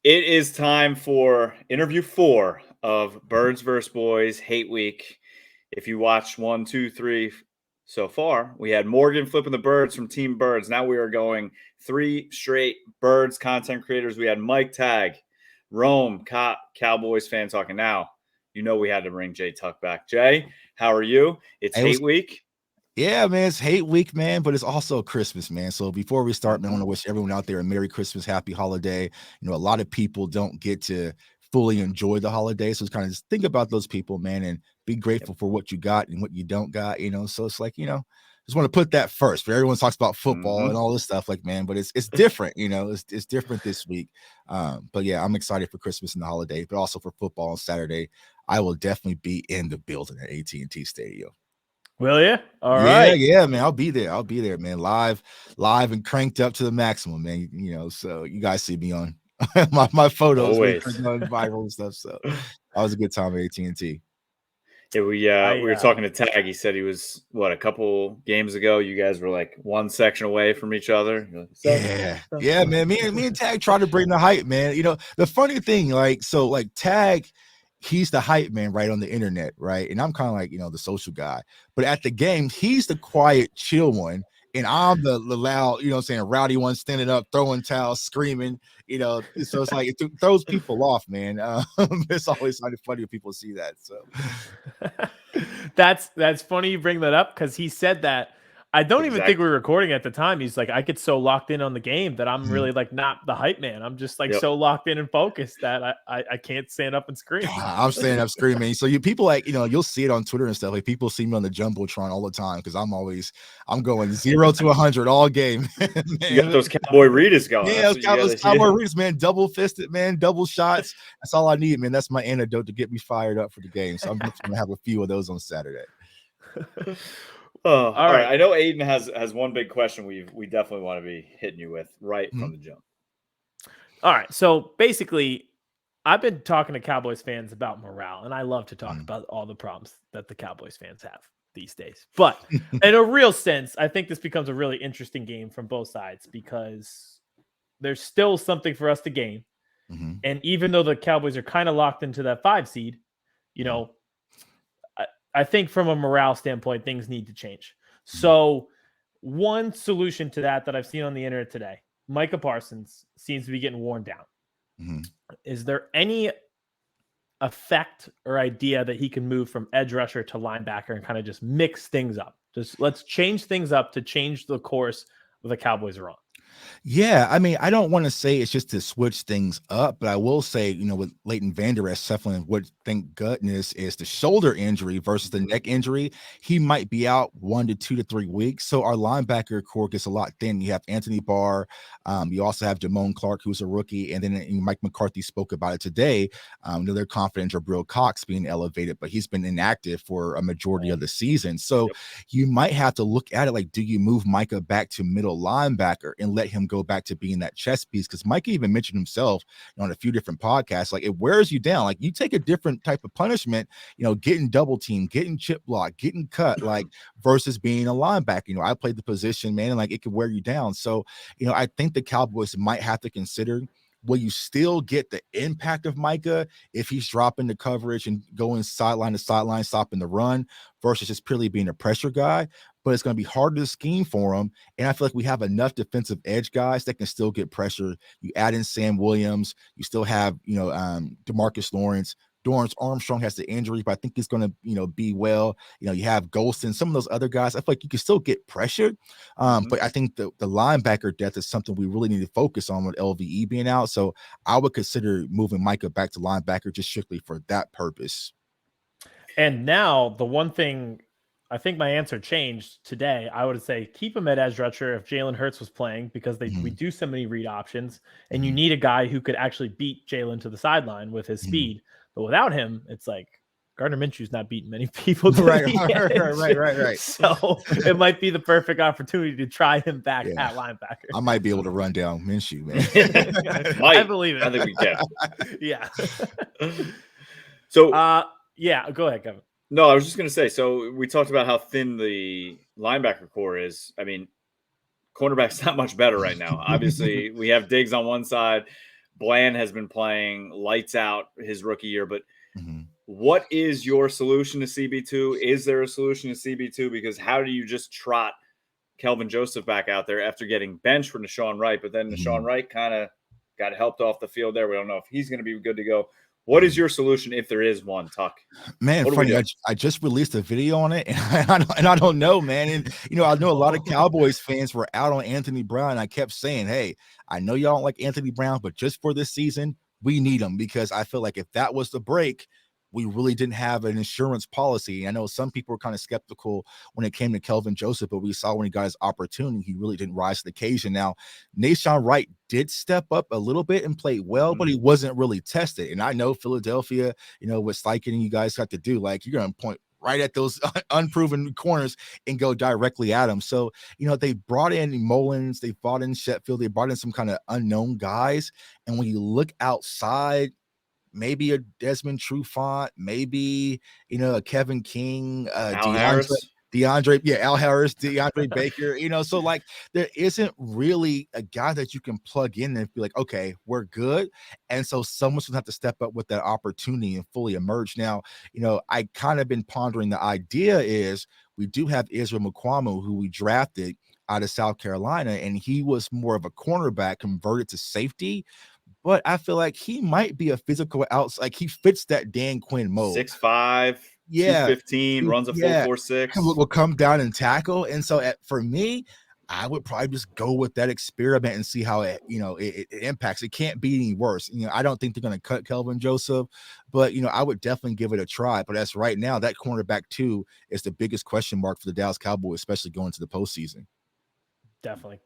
It is time for interview 4 of Birds vs. Boys Hate Week. If you watched 1, 2, 3 so far, we had Morgan flipping the birds from Team Birds. Now we are going 3 straight Birds content creators. We had Mike Tag, Rome, Cowboys fan talking. Now, you know we had to bring Jay Tuck back. Jay, how are you? It's Hate Week. Yeah, man, it's Hate Week, man, but it's also Christmas, man. So before we start, man, I want to wish everyone out there a Merry Christmas, Happy Holiday. You know, a lot of people don't get to fully enjoy the holiday, so it's kind of just think about those people, man, and be grateful for what you got and what you don't got. You know, so it's like, just want to put that first. For everyone talks about football and all this stuff, like, man, but it's different. You know, it's different this week. But yeah, I'm excited for Christmas and the holiday, but also for football on Saturday. I will definitely be in the building at AT&T Stadium. Will you? All right. right. Yeah, man. I'll be there, man. Live and cranked up to the maximum, man. You know, so you guys see me on my photos going viral and stuff. So that was a good time at AT&T. Yeah, we were talking to Tag. He said he was a couple games ago. You guys were like one section away from each other. Yeah, man. Me and Tag tried to bring the hype, man. You know, the funny thing, Tag, he's the hype man right on the internet, right? And I'm kind of like, the social guy. But at the game, he's the quiet, chill one. And I'm the loud, rowdy one, standing up, throwing towels, screaming, so it's like, it throws people off, man. It's always kind of funny when people see that. So that's funny you bring that up, because he said that. I don't even think we were recording at the time. He's like, I get so locked in on the game that I'm really like not the hype man. I'm just like so locked in and focused that I can't stand up and scream. I'm standing up screaming. So people you'll see it on Twitter and stuff. Like people see me on the Jumbotron all the time because I'm going 0 to 100 all game. You got those Cowboy Readers going. Yeah, those Cowboy Readers, man. Double fisted, man. Double shots. That's all I need, man. That's my antidote to get me fired up for the game. So I'm just gonna have a few of those on Saturday. All right. I know Aidan has one big question we definitely want to be hitting you with right from the jump. All right. So basically, I've been talking to Cowboys fans about morale, and I love to talk about all the problems that the Cowboys fans have these days. But in a real sense, I think this becomes a really interesting game from both sides because there's still something for us to gain. And even though the Cowboys are kind of locked into that 5 seed, I think from a morale standpoint, things need to change. So one solution to that I've seen on the internet today, Micah Parsons seems to be getting worn down. Is there any effect or idea that he can move from edge rusher to linebacker and kind of just mix things up? Just let's change things up to change the course of the Cowboys are on. Yeah, I mean, I don't want to say it's just to switch things up, but I will say, with Leighton Vander Esch suffering what, thank goodness, is the shoulder injury versus the neck injury. He might be out 1 to 2 to 3 weeks. So our linebacker core gets a lot thin. You have Anthony Barr. You also have Damone Clark, who's a rookie. And then Mike McCarthy spoke about it today. They're confident Jabril Cox being elevated, but he's been inactive for a majority of the season. So you might have to look at it like, do you move Micah back to middle linebacker and let him go back to being that chess piece? Because Micah even mentioned himself on a few different podcasts, like it wears you down. Like you take a different type of punishment, getting double team, getting chip block, getting cut, like versus being a linebacker. I played the position, man, and like it could wear you down. So, I think the Cowboys might have to consider, will you still get the impact of Micah if he's dropping the coverage and going sideline to sideline, stopping the run versus just purely being a pressure guy? But it's going to be harder to scheme for him. And I feel like we have enough defensive edge guys that can still get pressure. You add in Sam Williams, you still have, DeMarcus Lawrence. Dorrance Armstrong has the injury, but I think he's going to, be well. You have Golston, some of those other guys. I feel like you can still get pressured. But I think the linebacker depth is something we really need to focus on with LVE being out. So I would consider moving Micah back to linebacker just strictly for that purpose. And now the one thing, I think my answer changed today. I would say keep him at edge rusher if Jalen Hurts was playing, because we do so many read options, and you need a guy who could actually beat Jalen to the sideline with his speed. But without him, it's like Gardner Minshew's not beating many people. Right. So it might be the perfect opportunity to try him back at linebacker. I might be able to run down Minshew, man. I believe it. I think we can. Yeah. So, yeah, go ahead, Kevin. No, I was just going to say, so we talked about how thin the linebacker core is. I mean, cornerback's not much better right now. Obviously, we have Diggs on one side, Bland has been playing lights out his rookie year, but Mhm. what is your solution to CB2? Is there a solution to CB2? Because how do you just trot Kelvin Joseph back out there after getting benched for Nashawn Wright? But then Nashawn Wright kind of got helped off the field there. We don't know if he's going to be good to go. What is your solution if there is one, Tuck? Man, What do funny, we do? I just released a video on it, and I don't know, man. And I know a lot of Cowboys fans were out on Anthony Brown. I kept saying, hey, I know y'all don't like Anthony Brown, but just for this season, we need him, because I feel like if that was the break, we really didn't have an insurance policy. I know some people were kind of skeptical when it came to Kelvin Joseph, but we saw when he got his opportunity, he really didn't rise to the occasion. Now, Nashawn Wright did step up a little bit and play well, but he wasn't really tested. And I know Philadelphia, what Steichen and you guys got to do, like, you're going to point right at those unproven corners and go directly at them. So, they brought in Mullins, they brought in Sheffield, they brought in some kind of unknown guys. And when you look outside, maybe a Desmond Trufant, maybe, a Kevin King, Al Harris. Al Harris, DeAndre Baker, so like there isn't really a guy that you can plug in and be like, okay, we're good. And so someone's gonna have to step up with that opportunity and fully emerge. Now, I kind of been pondering the idea is we do have Israel Mukuamu, who we drafted out of South Carolina, and he was more of a cornerback converted to safety. But I feel like he might be a physical outside. Like he fits that Dan Quinn mold. 6'5", 215, runs a 4.46. Will come down and tackle. And so for me, I would probably just go with that experiment and see how it impacts. It can't be any worse. I don't think they're going to cut Kelvin Joseph, but I would definitely give it a try. But as right now, that cornerback 2 is the biggest question mark for the Dallas Cowboys, especially going to the postseason. Definitely.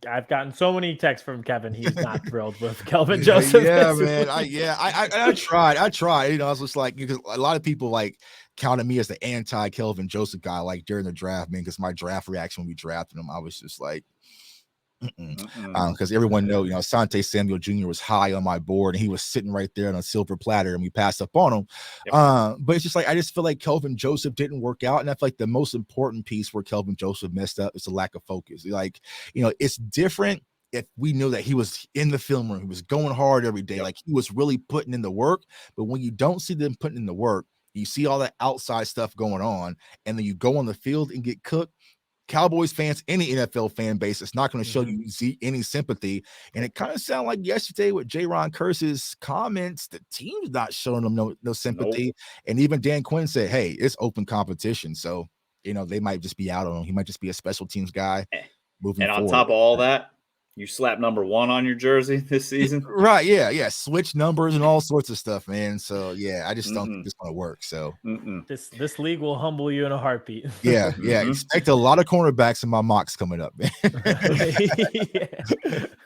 I've gotten so many texts from Kevin. He's not thrilled with Kelvin Joseph. Yeah, man. I tried. I was just like, because a lot of people like counted me as the anti Kelvin Joseph guy, like during the draft, man, because my draft reaction when we drafted him, I was just like, because everyone know, Asante Samuel Jr. was high on my board and he was sitting right there on a silver platter and we passed up on him. Yep. But it's just like, I just feel like Kelvin Joseph didn't work out. And I feel like the most important piece where Kelvin Joseph messed up is the lack of focus. Like, it's different if we knew that he was in the film room, he was going hard every day. Yep. Like he was really putting in the work. But when you don't see them putting in the work, you see all that outside stuff going on, and then you go on the field and get cooked. Cowboys fans, any NFL fan base, it's not going to show you any sympathy. And it kind of sounded like yesterday with J-Ron Curse's comments, the team's not showing them no sympathy. Nope. And even Dan Quinn said, hey, it's open competition. So, they might just be out on him. He might just be a special teams guy moving forward. And on top of all that, you slap number 1 on your jersey this season. Right. Yeah. Switch numbers and all sorts of stuff, man. So yeah, I just don't think it's going to work. So this league will humble you in a heartbeat. Yeah. Expect a lot of cornerbacks in my mocks coming up, man.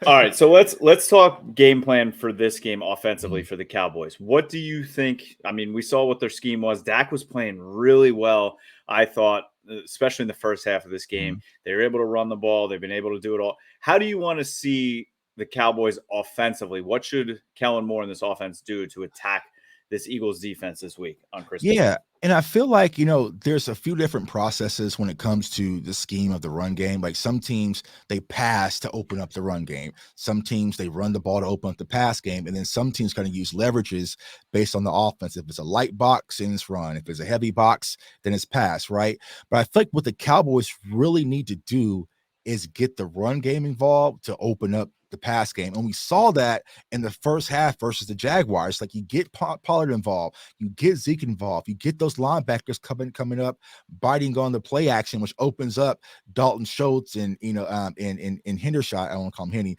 All right. So let's talk game plan for this game offensively for the Cowboys. What do you think? I mean, we saw what their scheme was. Dak was playing really well, I thought, especially in the first half of this game. They were able to run the ball. They've been able to do it all. How do you want to see the Cowboys offensively? What should Kellen Moore and this offense do to attack this Eagles defense this week on Christmas? Yeah. And I feel like, there's a few different processes when it comes to the scheme of the run game. Like some teams, they pass to open up the run game. Some teams, they run the ball to open up the pass game. And then some teams kind of use leverages based on the offense. If it's a light box, then it's run. If it's a heavy box, then it's pass, right? But I feel like what the Cowboys really need to do is get the run game involved to open up the pass game. And we saw that in the first half versus the Jaguars. Like you get Pollard involved, you get Zeke involved, you get those linebackers coming up, biting on the play action, which opens up Dalton Schultz and in Hendershot. I don't want to call him Henny,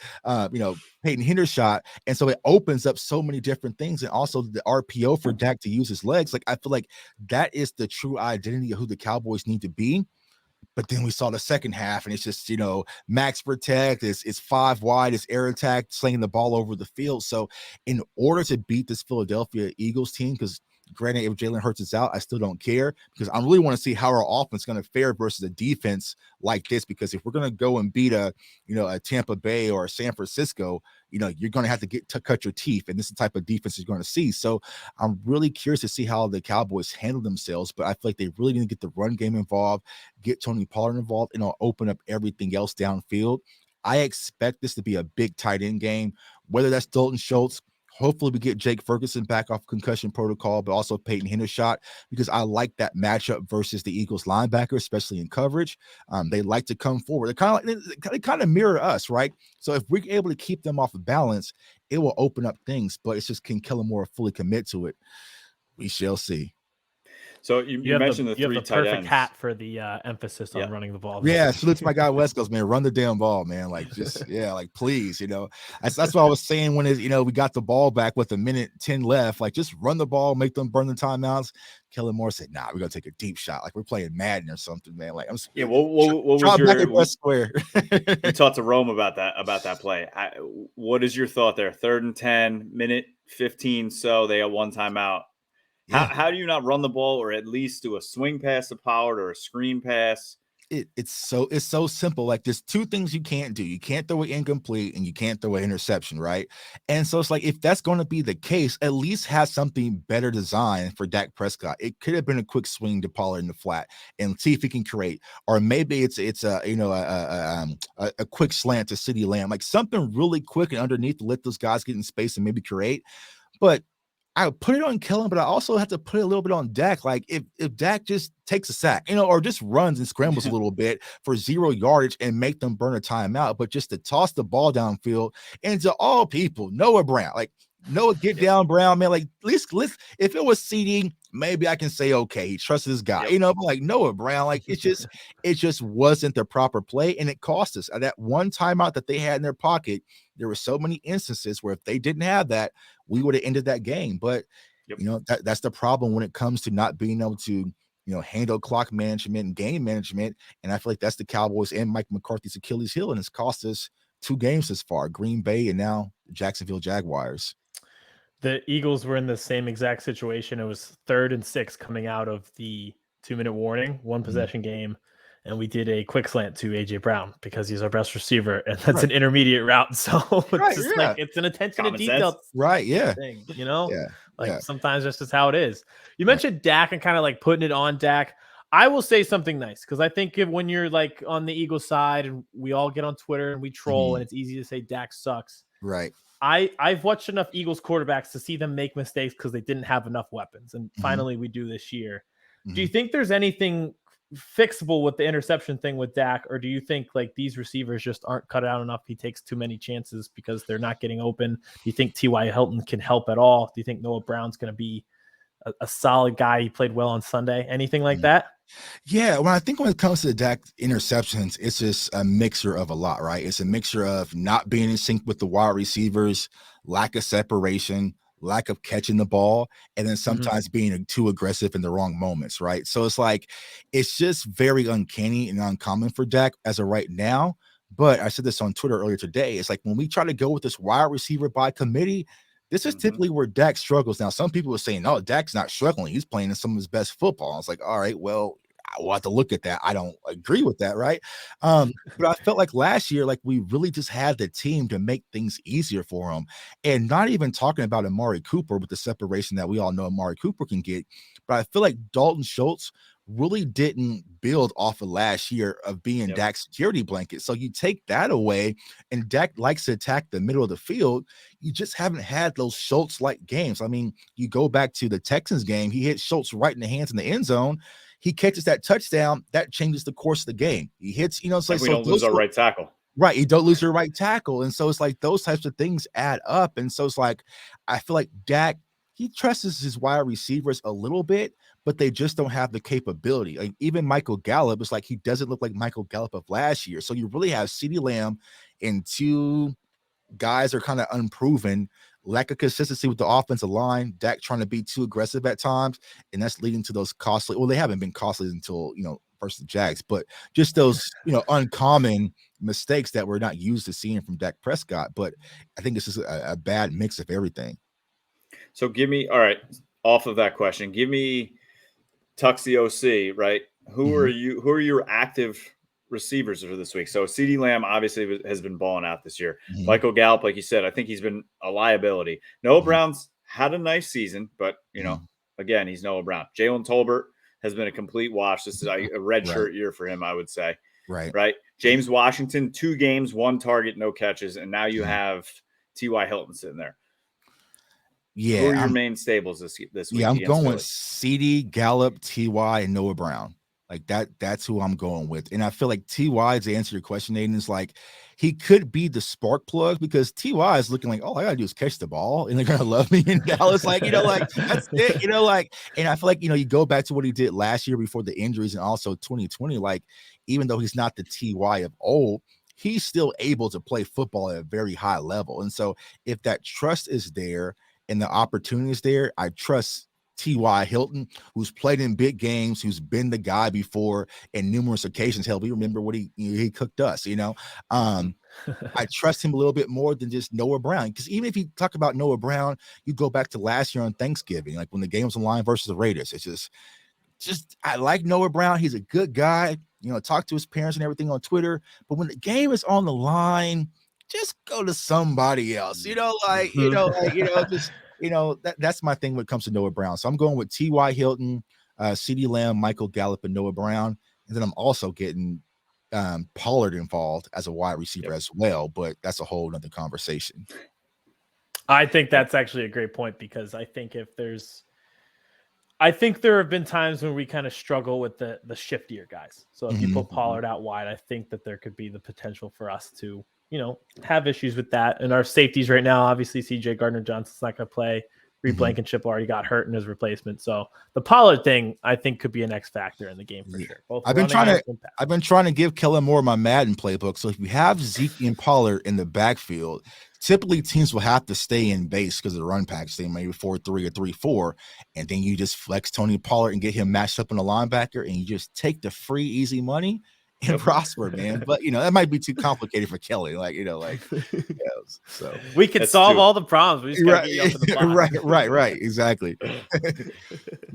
Peyton Hendershot. And so it opens up so many different things. And also the RPO for Dak to use his legs. Like I feel like that is the true identity of who the Cowboys need to be. But then we saw the second half, and it's just, max protect, it's 5 wide, it's air attack, slinging the ball over the field. So in order to beat this Philadelphia Eagles team, because granted, if Jalen Hurts is out, I still don't care, because I really want to see how our offense is going to fare versus a defense like this. Because if we're going to go and beat a Tampa Bay or a San Francisco, you're going to have to cut your teeth, and this is the type of defense you're going to see. So I'm really curious to see how the Cowboys handle themselves, but I feel like they really need to get the run game involved, get Tony Pollard involved, and open up everything else downfield. I expect this to be a big tight end game whether that's Dalton Schultz. Hopefully we get Jake Ferguson back off concussion protocol, but also Peyton Hendershot, because I like that matchup versus the Eagles linebacker, especially in coverage. They like to come forward. They kind of mirror us, right? So if we're able to keep them off of balance, it will open up things, but it's just, can Kellen Moore fully commit to it? We shall see. So you mentioned the three tight perfect ends. hat for the emphasis on running the ball. Yeah, salute to my guy West Coast, man. Run the damn ball, man. Like, just like, please, That's what I was saying when we got the ball back with 1:10 left. Like, just run the ball, make them burn the timeouts. Kellen Moore said, "Nah, we're gonna take a deep shot, like we're playing Madden or something, man." Like, what was your square? We talked to Rome about that play. What is your thought there? 3rd and 10, 1:15. So they got one timeout. Yeah. How do you not run the ball, or at least do a swing pass to Pollard or a screen pass? It's so simple. Like, there's two things you can't do. You can't throw it incomplete, and you can't throw an interception, right? And so it's like, if that's going to be the case, at least have something better designed for Dak Prescott. It could have been a quick swing to Pollard in the flat and see if he can create, or maybe it's a quick slant to CeeDee Lamb, like something really quick and underneath to let those guys get in space and maybe create. But I put it on Kellen, but I also have to put a little bit on Dak. Like, if Dak just takes a sack, or just runs and scrambles a little bit for 0 yardage and make them burn a timeout, but just to toss the ball downfield, and to all people, Noah Brown, like, Noah, get down, Brown, man. Like, at least if it was CeeDee, maybe I can say, okay, he trusted this guy, but like Noah Brown, like, it just wasn't the proper play, and it cost us. That one timeout that they had in their pocket, there were so many instances where if they didn't have that, we would have ended that game. But that's the problem when it comes to not being able to handle clock management and game management. And I feel like that's the Cowboys and Mike McCarthy's Achilles heel, and it's cost us 2 games this far: Green Bay and now the Jacksonville Jaguars. The Eagles were in the same exact situation. It was 3rd and 6 coming out of the 2-minute warning, 1 possession game. And we did a quick slant to AJ Brown because he's our best receiver, and that's an intermediate route. So it's just like, it's an attention to detail, right? Yeah, thing, sometimes that's just how it is. You mentioned Dak and kind of like putting it on Dak. I will say something nice, because I think when you're like on the Eagles side and we all get on Twitter and we troll, and it's easy to say Dak sucks. Right. I've watched enough Eagles quarterbacks to see them make mistakes because they didn't have enough weapons, and finally we do this year. Do you think there's anything fixable with the interception thing with Dak, or do you think like these receivers just aren't cut out enough? He takes too many chances because they're not getting open. Do you think T.Y. Hilton can help at all? Do you think Noah Brown's going to be a solid guy? He played well on Sunday. Anything like that? Yeah, when it comes to the Dak interceptions, it's just a mixture of a lot, right? It's a mixture of not being in sync with the wide receivers, lack of separation, lack of catching the ball, and then sometimes being too aggressive in the wrong moments, right? So it's like, it's just very uncanny and uncommon for Dak as of right now. But I said this on Twitter earlier today. It's like, when we try to go with this wide receiver by committee, this is typically where Dak struggles. Now, some people are saying, no, Dak's not struggling. He's playing in some of his best football. I was like, all right, well, I'll have to look at that. I don't agree with that, right? But I felt like last year, like, we really just had the team to make things easier for him. And not even talking about Amari Cooper with the separation that we all know Amari Cooper can get, but I feel like Dalton Schultz really didn't build off of last year of being Dak's security blanket. So you take that away, and Dak likes to attack the middle of the field. You just haven't had those Schultz-like games. I mean, you go back to the Texans game, he hit Schultz right in the hands in the end zone. He catches that touchdown, that changes the course of the game. He hits, so we don't lose our right tackle. Right. You don't lose your right tackle. And so it's like those types of things add up. And so it's like, I feel like Dak, he trusts his wide receivers a little bit, but they just don't have the capability. Like, even Michael Gallup, it's like he doesn't look like Michael Gallup of last year. So you really have CeeDee Lamb and 2 guys are kind of unproven, lack of consistency with the offensive line, Dak trying to be too aggressive at times, and that's leading to those costly, well, they haven't been costly until, versus the Jags, but just those, uncommon mistakes that we're not used to seeing from Dak Prescott. But I think this is a bad mix of everything. So give me, all right, off of that question, give me Tux the OC, right? Who are your active receivers for this week? So CeeDee Lamb obviously has been balling out this year. Michael Gallup, like you said, I think he's been a liability. Noah Brown's had a nice season, but again, he's Noah Brown. Jalen Tolbert has been a complete wash. This is a redshirt year for him, I would say. Right. James Washington, 2 games, 1 target, no catches, and now you have T.Y. Hilton sitting there. Yeah. Who are your main stables this week? Yeah, I'm going Philly? with CD, Gallup, T.Y., and Noah Brown. Like that's who I'm going with. And I feel like T.Y., to answer your question, Aidan, is like he could be the spark plug because T.Y. is looking like, all I gotta do is catch the ball and they're gonna love me in Dallas. Like, like that's it, like, and I feel like, you go back to what he did last year before the injuries and also 2020, like, even though he's not the T.Y. of old, he's still able to play football at a very high level. And so if that trust is there and the opportunity is there, I trust T.Y. Hilton, who's played in big games, who's been the guy before in numerous occasions. Hell, we remember what he cooked us, I trust him a little bit more than just Noah Brown. Because even if you talk about Noah Brown, you go back to last year on Thanksgiving, like when the game was on line versus the Raiders. It's just I like Noah Brown. He's a good guy. Talk to his parents and everything on Twitter. But when the game is on the line, just go to somebody else. That's my thing when it comes to Noah Brown. So I'm going with T.Y. Hilton, CeeDee Lamb, Michael Gallup, and Noah Brown. And then I'm also getting Pollard involved as a wide receiver as well. But that's a whole nother conversation. I think that's actually a great point because I think there have been times when we kind of struggle with the shiftier guys. So if you put Pollard out wide, I think that there could be the potential for us to, have issues with that. And our safeties right now, obviously CJ Gardner-Johnson's not going to play. Reed Blankenship already got hurt in his replacement. So the Pollard thing, I think, could be an X factor in the game for sure. I've been trying to give Kellen Moore my Madden playbook. So if you have Zeke and Pollard in the backfield, typically teams will have to stay in base because of the run package. They maybe 4-3 or 3-4, and then you just flex Tony Pollard and get him matched up on a linebacker, and you just take the free, easy money and prosper, man. But that might be too complicated for Kelly. So we could solve all the problems. We just gotta get you up in the box. Right, exactly.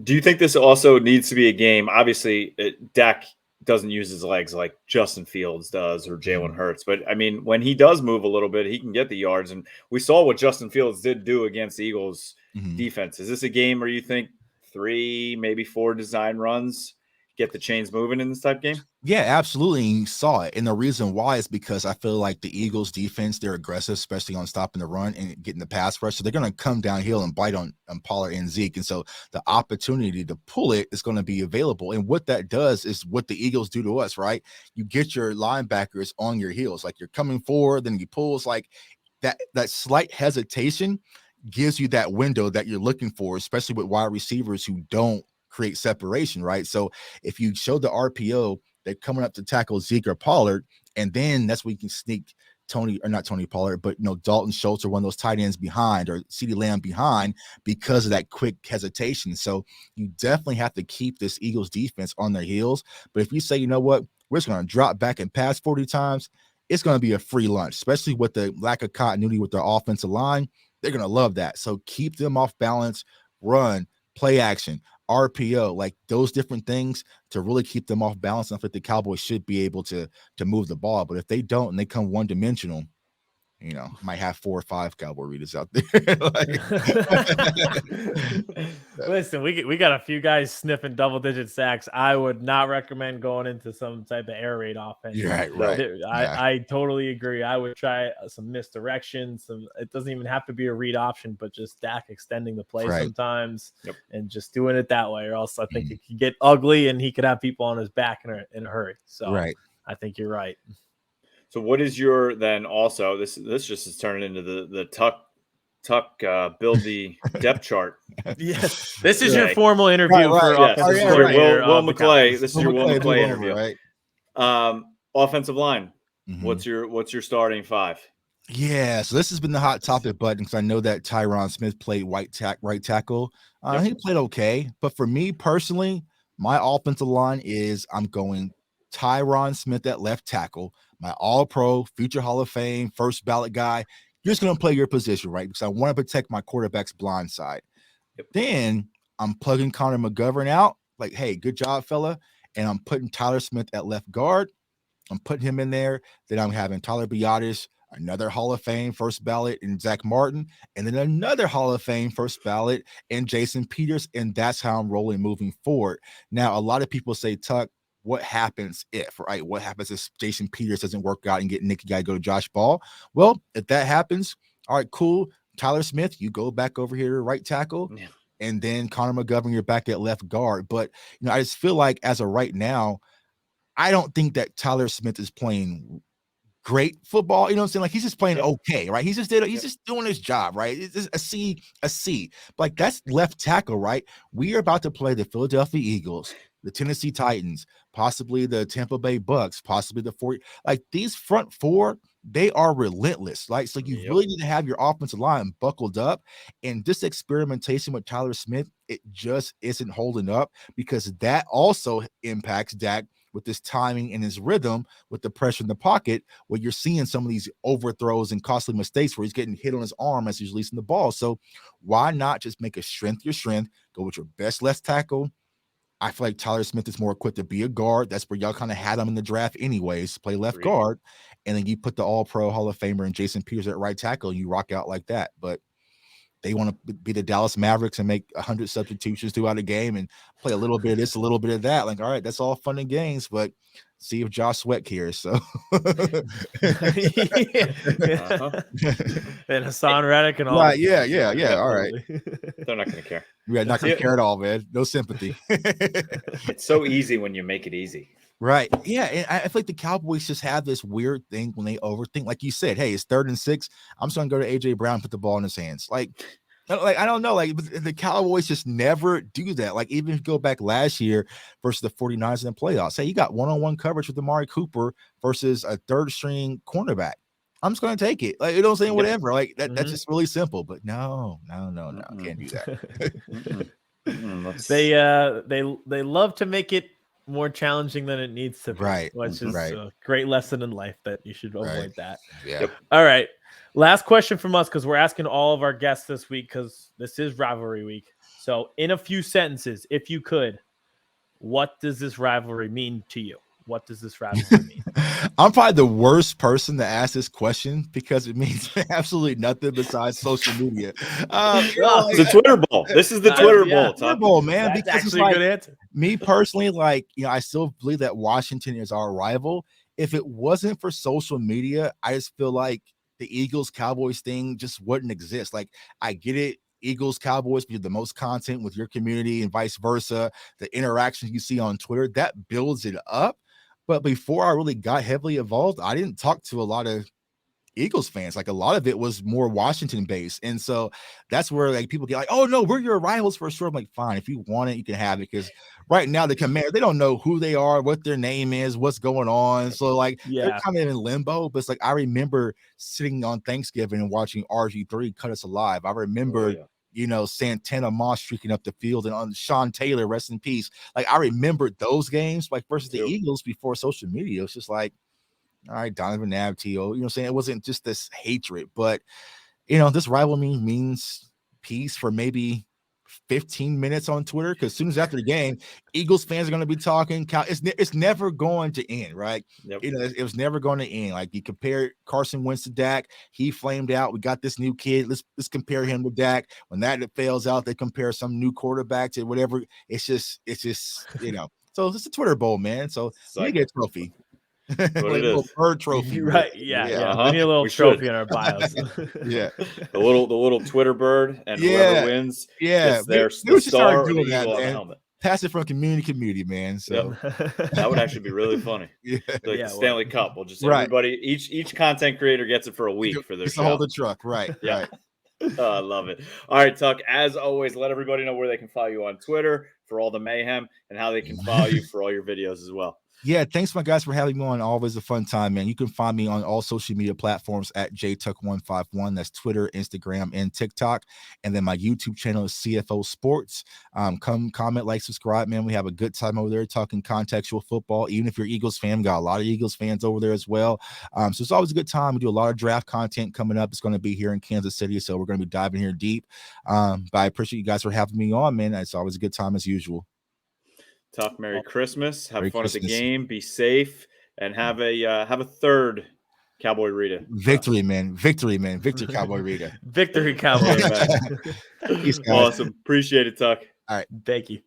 Do you think this also needs to be a game? Obviously, Dak doesn't use his legs like Justin Fields does or Jalen Hurts. But I mean, when he does move a little bit, he can get the yards. And we saw what Justin Fields did do against the Eagles defense. Is this a game where you think 3, maybe 4 design runs get the chains moving in this type game? Yeah, absolutely. And you saw it. And the reason why is because I feel like the Eagles defense, they're aggressive, especially on stopping the run and getting the pass rush. So they're going to come downhill and bite on Pollard and Zeke. And so the opportunity to pull it is going to be available. And what that does is what the Eagles do to us, right? You get your linebackers on your heels. Like you're coming forward, then you pull. It's like that slight hesitation gives you that window that you're looking for, especially with wide receivers who don't create separation, right? So if you show the RPO, they're coming up to tackle Zeke or Pollard, and then that's where you can sneak Tony Pollard, but Dalton Schultz or one of those tight ends behind or CeeDee Lamb behind because of that quick hesitation. So you definitely have to keep this Eagles defense on their heels. But if you say, you know what, we're just going to drop back and pass 40 times, it's going to be a free lunch, especially with the lack of continuity with their offensive line. They're going to love that. So keep them off balance, run, play action, RPO, like those different things to really keep them off balance. And I think the Cowboys should be able to move the ball. But if they don't and they come one-dimensional, might have 4 or 5 Cowboy readers out there. Listen, we got a few guys sniffing double-digit sacks. I would not recommend going into some type of air raid offense. Right. I totally agree. I would try some misdirection. It doesn't even have to be a read option, but just Dak extending the play sometimes and just doing it that way, or else I think it could get ugly and he could have people on his back in a hurry. So I think you're right. So what is your then also this just is turning into the tuck build the depth chart. Yes, this is your formal interview for offensive coordinator. Will McClay. This is your Will McClay interview. Right. Offensive line. What's your starting 5? Yeah, so this has been the hot topic button because I know that Tyron Smith played right tackle. He played okay, but for me personally, my offensive line is I'm going Tyron Smith at left tackle, my all-pro, future Hall of Fame, first ballot guy. You're just going to play your position, right? Because I want to protect my quarterback's blind side. Then I'm plugging Connor McGovern out. Like, hey, good job, fella. And I'm putting Tyler Smith at left guard. I'm putting him in there. Then I'm having Tyler Biadasz, another Hall of Fame first ballot, and Zach Martin, and then another Hall of Fame first ballot, and Jason Peters. And that's how I'm rolling moving forward. Now, a lot of people say, Tuck, what happens if, right? What happens if Jason Peters doesn't work out and get Nicky Guy go to Josh Ball? Well, if that happens, All right, cool. Tyler Smith, you go back over here to right tackle. Yeah. And then Connor McGovern, you're back at left guard. But, I just feel like as of right now, I don't think that Tyler Smith is playing great football. You know what I'm saying? Like, he's just playing okay, right? He's just doing his job, right? It's just a C. Like, that's left tackle, right? We are about to play the Philadelphia Eagles, the Tennessee Titans, possibly the Tampa Bay Bucks, possibly the 40. Like, these front four, they are relentless. Like, so you really need to have your offensive line buckled up. And this experimentation with Tyler Smith, it just isn't holding up, because that also impacts Dak with this timing and his rhythm with the pressure in the pocket, where you're seeing some of these overthrows and costly mistakes where he's getting hit on his arm as he's releasing the ball. So why not just make a strength your strength, go with your best left tackle? I feel like Tyler Smith is more equipped to be a guard. That's where y'all kind of had him in the draft anyways, play left guard. And then you put the all-pro Hall of Famer and Jason Peters at right tackle, and you rock out like that. But they want to be the Dallas Mavericks and make 100 substitutions throughout a game and play a little bit of this, a little bit of that. Like, all right, that's all fun and games, but see if Josh Sweat cares. So and Hassan Reddick and all. Right, yeah. All right. They're not going to care. Yeah, not going to care at all, man. No sympathy. It's so easy when you make it easy. Right. Yeah. And I feel like the Cowboys just have this weird thing when they overthink. Like you said, hey, it's 3rd and 6. I'm just going to go to AJ Brown, put the ball in his hands. Like I don't know. Like, the Cowboys just never do that. Like, even if you go back last year versus the 49ers in the playoffs, hey, you got one-on-one coverage with Amari Cooper versus a 3rd string cornerback. I'm just going to take it. Like, you know what I'm saying? Whatever. Like, that's just really simple. But no. Can't do that. They love to make it more challenging than it needs to be, right? Which is a great lesson in life that you should avoid that. Yeah. All right. Last question from us, because we're asking all of our guests this week, because this is rivalry week. So, in a few sentences, if you could, what does this rivalry mean to you? What does this rivalry mean? I'm probably the worst person to ask this question, because it means absolutely nothing besides social media. It's a Twitter bowl. This is the Twitter bowl. Twitter bowl, man. That's because actually a good answer. Me personally, like, I still believe that Washington is our rival. If it wasn't for social media, I just feel like the Eagles Cowboys thing just wouldn't exist. Like, I get it. Eagles Cowboys, you have the most content with your community and vice versa. The interactions you see on Twitter, that builds it up. But before I really got heavily involved, I didn't talk to a lot of Eagles fans. Like, a lot of it was more Washington based. And so that's where, like, people get like, oh no, we're your rivals for sure. I'm like, fine, if you want it, you can have it. Because right now the Commanders, they don't know who they are, what their name is, what's going on. So, like, they're kind of in limbo. But it's like, I remember sitting on Thanksgiving and watching RG3 cut us alive. I remember Santana Moss streaking up the field, and on Sean Taylor, rest in peace. Like, I remember those games, like, versus the Eagles before social media. It's just like, all right, Donovan Nabtio, you know what I'm saying? It wasn't just this hatred, but, this rivalry means peace for maybe 15 minutes on Twitter, because as soon as after the game, Eagles fans are going to be talking. It's never going to end, right? Yep. It was never going to end. Like, you compare Carson Wentz to Dak, he flamed out. We got this new kid. Let's compare him to Dak. When that fails out, they compare some new quarterback to whatever. It's just So it's a Twitter bowl, man. So we get a trophy. What like it a little is. bird trophy, right? Yeah. We need a little trophy in our bios. Yeah, the little Twitter bird, and whoever wins, gets their the star or the eagle on the helmet. Pass it from community to community, man. So that would actually be really funny. Like the Stanley Cup. We'll just everybody, each content creator gets it for a week for their show. Hold the truck, right? Yeah. Right. I love it. All right, Tuck, as always, let everybody know where they can follow you on Twitter for all the mayhem, and how they can follow you for all your videos as well. Yeah, thanks, my guys, for having me on. Always a fun time, man. You can find me on all social media platforms at jtuck151. That's Twitter, Instagram, and TikTok. And then my YouTube channel is CFO Sports. Come comment, like, subscribe, man. We have a good time over there talking contextual football. Even if you're Eagles fan, we got a lot of Eagles fans over there as well. So it's always a good time. We do a lot of draft content coming up. It's going to be here in Kansas City, so we're going to be diving here deep. But I appreciate you guys for having me on, man. It's always a good time as usual. Talk Merry Christmas. Have fun at the game. Be safe, and have a third Cowboy Rita. Victory, man. Victory, Cowboy Rita. Victory, Cowboy. Awesome. Appreciate it, Tuck. All right. Thank you.